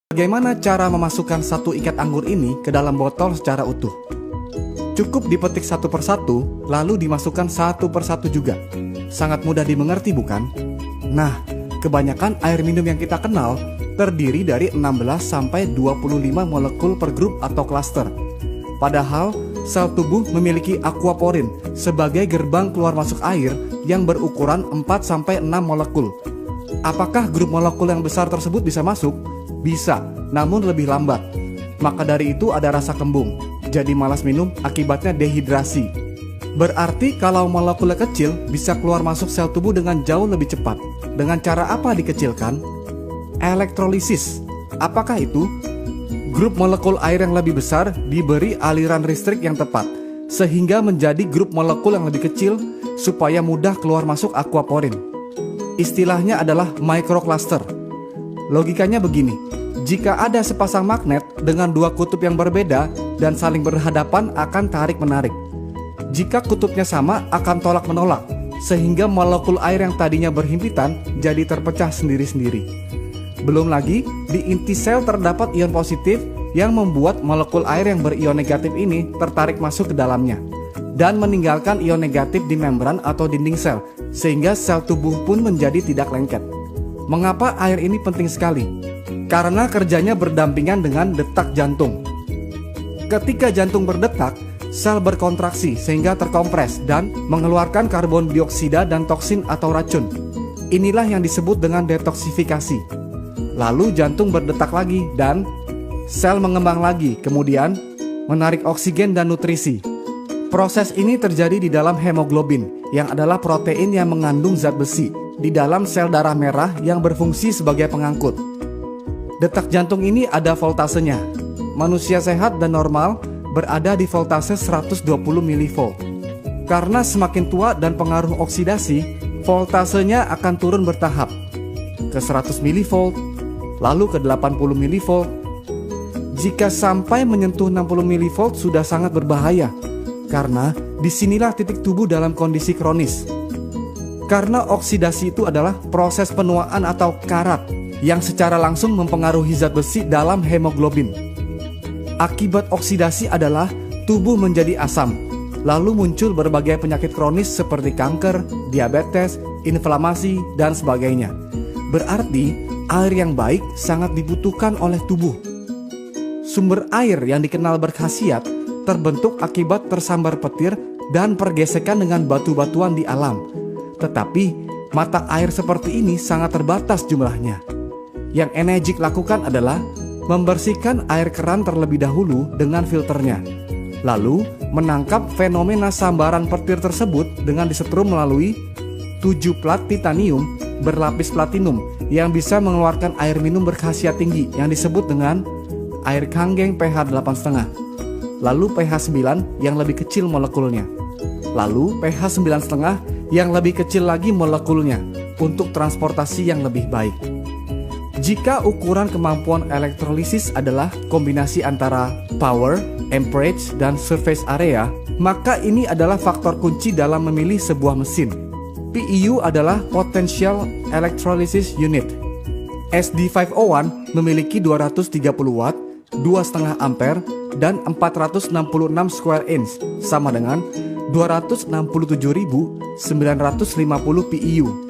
Bagaimana cara memasukkan satu ikat anggur ini ke dalam botol secara utuh? Cukup dipetik satu persatu, lalu dimasukkan satu persatu juga. Sangat mudah dimengerti bukan? Nah, kebanyakan air minum yang kita kenal terdiri dari 16 sampai 25 molekul per grup atau klaster. Padahal, sel tubuh memiliki aquaporin sebagai gerbang keluar masuk air yang berukuran 4 sampai 6 molekul. Apakah grup molekul yang besar tersebut bisa masuk? Bisa, namun lebih lambat. Maka dari itu ada rasa kembung, jadi malas minum akibatnya dehidrasi. Berarti kalau molekulnya kecil bisa keluar masuk sel tubuh dengan jauh lebih cepat. Dengan cara apa dikecilkan? Elektrolisis. Apakah itu? Grup molekul air yang lebih besar diberi aliran listrik yang tepat, sehingga menjadi grup molekul yang lebih kecil supaya mudah keluar masuk aquaporin. Istilahnya adalah microcluster. Logikanya begini, jika ada sepasang magnet dengan dua kutub yang berbeda dan saling berhadapan akan tarik-menarik. Jika kutubnya sama akan tolak-menolak, sehingga molekul air yang tadinya berhimpitan jadi terpecah sendiri-sendiri. Belum lagi, di inti sel terdapat ion positif yang membuat molekul air yang berion negatif ini tertarik masuk ke dalamnya dan meninggalkan ion negatif di membran atau dinding sel, sehingga sel tubuh pun menjadi tidak lengket. Mengapa air ini penting sekali? Karena kerjanya berdampingan dengan detak jantung. Ketika jantung berdetak, sel berkontraksi sehingga terkompres dan mengeluarkan karbon dioksida dan toksin atau racun. Inilah yang disebut dengan detoksifikasi. Lalu jantung berdetak lagi dan sel mengembang lagi, kemudian menarik oksigen dan nutrisi. Proses ini terjadi di dalam hemoglobin, yang adalah protein yang mengandung zat besi di dalam sel darah merah yang berfungsi sebagai pengangkut. Detak jantung ini ada voltasenya. Manusia sehat dan normal berada di voltase 120 mV. Karena semakin tua dan pengaruh oksidasi, voltasenya akan turun bertahap ke 100 mV, lalu ke 80 mV. Jika sampai menyentuh 60 mV sudah sangat berbahaya, karena disinilah titik tubuh dalam kondisi kronis. Karena oksidasi itu adalah proses penuaan atau karat yang secara langsung mempengaruhi zat besi dalam hemoglobin. Akibat oksidasi adalah tubuh menjadi asam, lalu muncul berbagai penyakit kronis seperti kanker, diabetes, inflamasi, dan sebagainya. Berarti air yang baik sangat dibutuhkan oleh tubuh. Sumber air yang dikenal berkhasiat terbentuk akibat tersambar petir dan pergesekan dengan batu-batuan di alam. Tetapi mata air seperti ini sangat terbatas jumlahnya. Yang Enegic lakukan adalah membersihkan air keran terlebih dahulu dengan filternya, lalu menangkap fenomena sambaran petir tersebut dengan disetrum melalui 7 plat titanium berlapis platinum yang bisa mengeluarkan air minum berkhasiat tinggi yang disebut dengan air kanggeng pH 8,5, lalu pH 9 yang lebih kecil molekulnya, lalu pH 9,5 yang lebih kecil lagi molekulnya untuk transportasi yang lebih baik. Jika ukuran kemampuan elektrolisis adalah kombinasi antara power, amperage, dan surface area, maka ini adalah faktor kunci dalam memilih sebuah mesin. PEU adalah Potential Electrolysis Unit. SD501 memiliki 230 watt, 2,5 ampere, dan 466 square inch, sama dengan 267.950 PEU.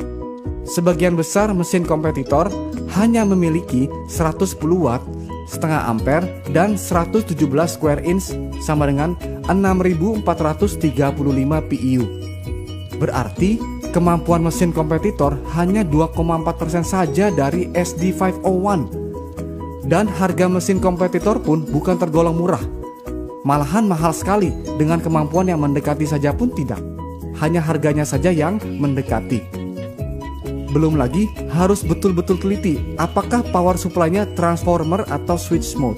Sebagian besar mesin kompetitor hanya memiliki 110 watt, setengah ampere, dan 117 square inch, sama dengan 6.435 PEU. Berarti kemampuan mesin kompetitor hanya 2,4% saja dari SD501. Dan harga mesin kompetitor pun bukan tergolong murah. Malahan mahal sekali, dengan kemampuan yang mendekati saja pun tidak. Hanya harganya saja yang mendekati. Belum lagi harus betul-betul teliti apakah power supply-nya transformer atau switch mode.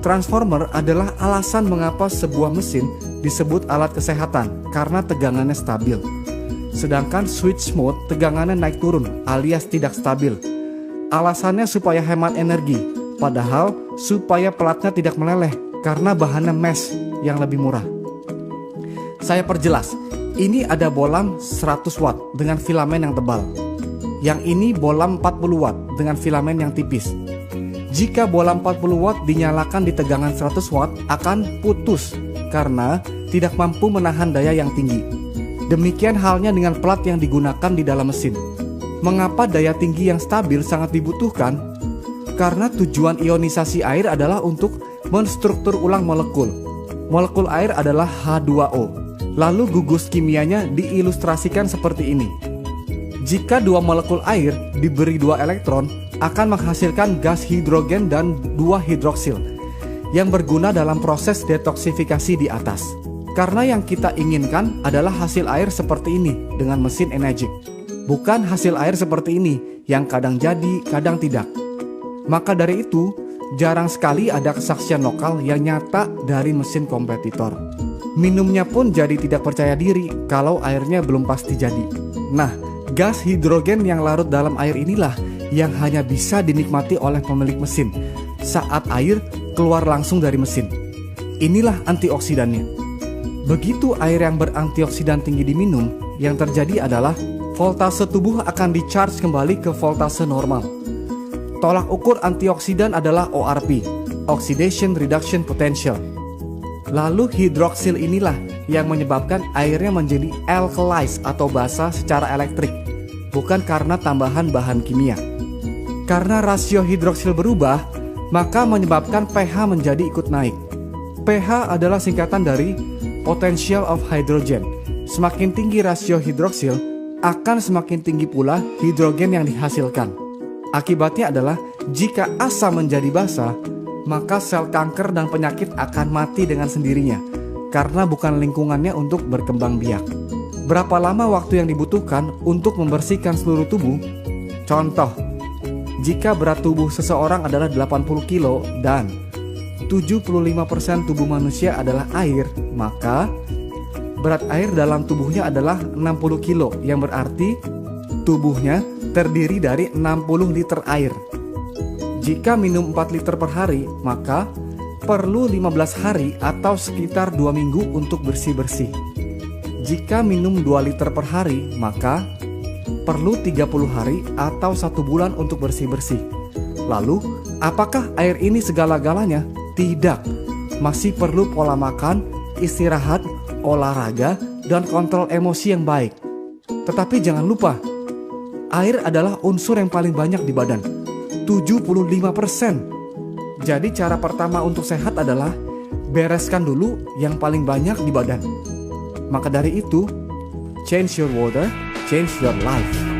Transformer adalah alasan mengapa sebuah mesin disebut alat kesehatan karena tegangannya stabil. Sedangkan switch mode tegangannya naik turun alias tidak stabil. Alasannya supaya hemat energi, padahal supaya pelatnya tidak meleleh karena bahannya mesh yang lebih murah. Saya perjelas, ini ada bolam 100 watt dengan filamen yang tebal. Yang ini bolam 40 watt dengan filamen yang tipis. Jika bola 40 watt dinyalakan di tegangan 100 watt akan putus karena tidak mampu menahan daya yang tinggi. Demikian halnya dengan plat yang digunakan di dalam mesin. Mengapa daya tinggi yang stabil sangat dibutuhkan? Karena tujuan ionisasi air adalah untuk menstruktur ulang molekul. Molekul air adalah H2O. Lalu gugus kimianya diilustrasikan seperti ini. Jika dua molekul air diberi 2 elektron, akan menghasilkan gas hidrogen dan 2 hidroksil yang berguna dalam proses detoksifikasi di atas. Karena yang kita inginkan adalah hasil air seperti ini dengan mesin Enegic, bukan hasil air seperti ini yang kadang jadi, kadang tidak. Maka dari itu, jarang sekali ada kesaksian lokal yang nyata dari mesin kompetitor. Minumnya pun jadi tidak percaya diri kalau airnya belum pasti jadi. Nah, gas hidrogen yang larut dalam air inilah yang hanya bisa dinikmati oleh pemilik mesin saat air keluar langsung dari mesin. Inilah antioksidannya. Begitu air yang berantioksidan tinggi diminum, yang terjadi adalah voltase tubuh akan di-charge kembali ke voltase normal. Tolak ukur antioksidan adalah ORP, Oxidation Reduction Potential. Lalu hidroksil inilah yang menyebabkan airnya menjadi alkalized atau basa secara elektrik, bukan karena tambahan bahan kimia. Karena rasio hidroksil berubah, maka menyebabkan pH menjadi ikut naik. pH adalah singkatan dari potential of hydrogen. Semakin tinggi rasio hidroksil, akan semakin tinggi pula hidrogen yang dihasilkan. Akibatnya adalah jika asam menjadi basa, maka sel kanker dan penyakit akan mati dengan sendirinya karena bukan lingkungannya untuk berkembang biak. Berapa lama waktu yang dibutuhkan untuk membersihkan seluruh tubuh? Contoh, jika berat tubuh seseorang adalah 80 kilo dan 75% tubuh manusia adalah air, maka berat air dalam tubuhnya adalah 60 kilo, yang berarti tubuhnya terdiri dari 60 liter air. Jika minum 4 liter per hari, maka perlu 15 hari atau sekitar 2 minggu untuk bersih-bersih. Jika minum 2 liter per hari, maka perlu 30 hari atau 1 bulan untuk bersih-bersih. Lalu, apakah air ini segala-galanya? Tidak. Masih perlu pola makan, istirahat, olahraga, dan kontrol emosi yang baik. Tetapi jangan lupa, air adalah unsur yang paling banyak di badan, 75%. Jadi cara pertama untuk sehat adalah bereskan dulu yang paling banyak di badan. Maka dari itu, change your water, change your life.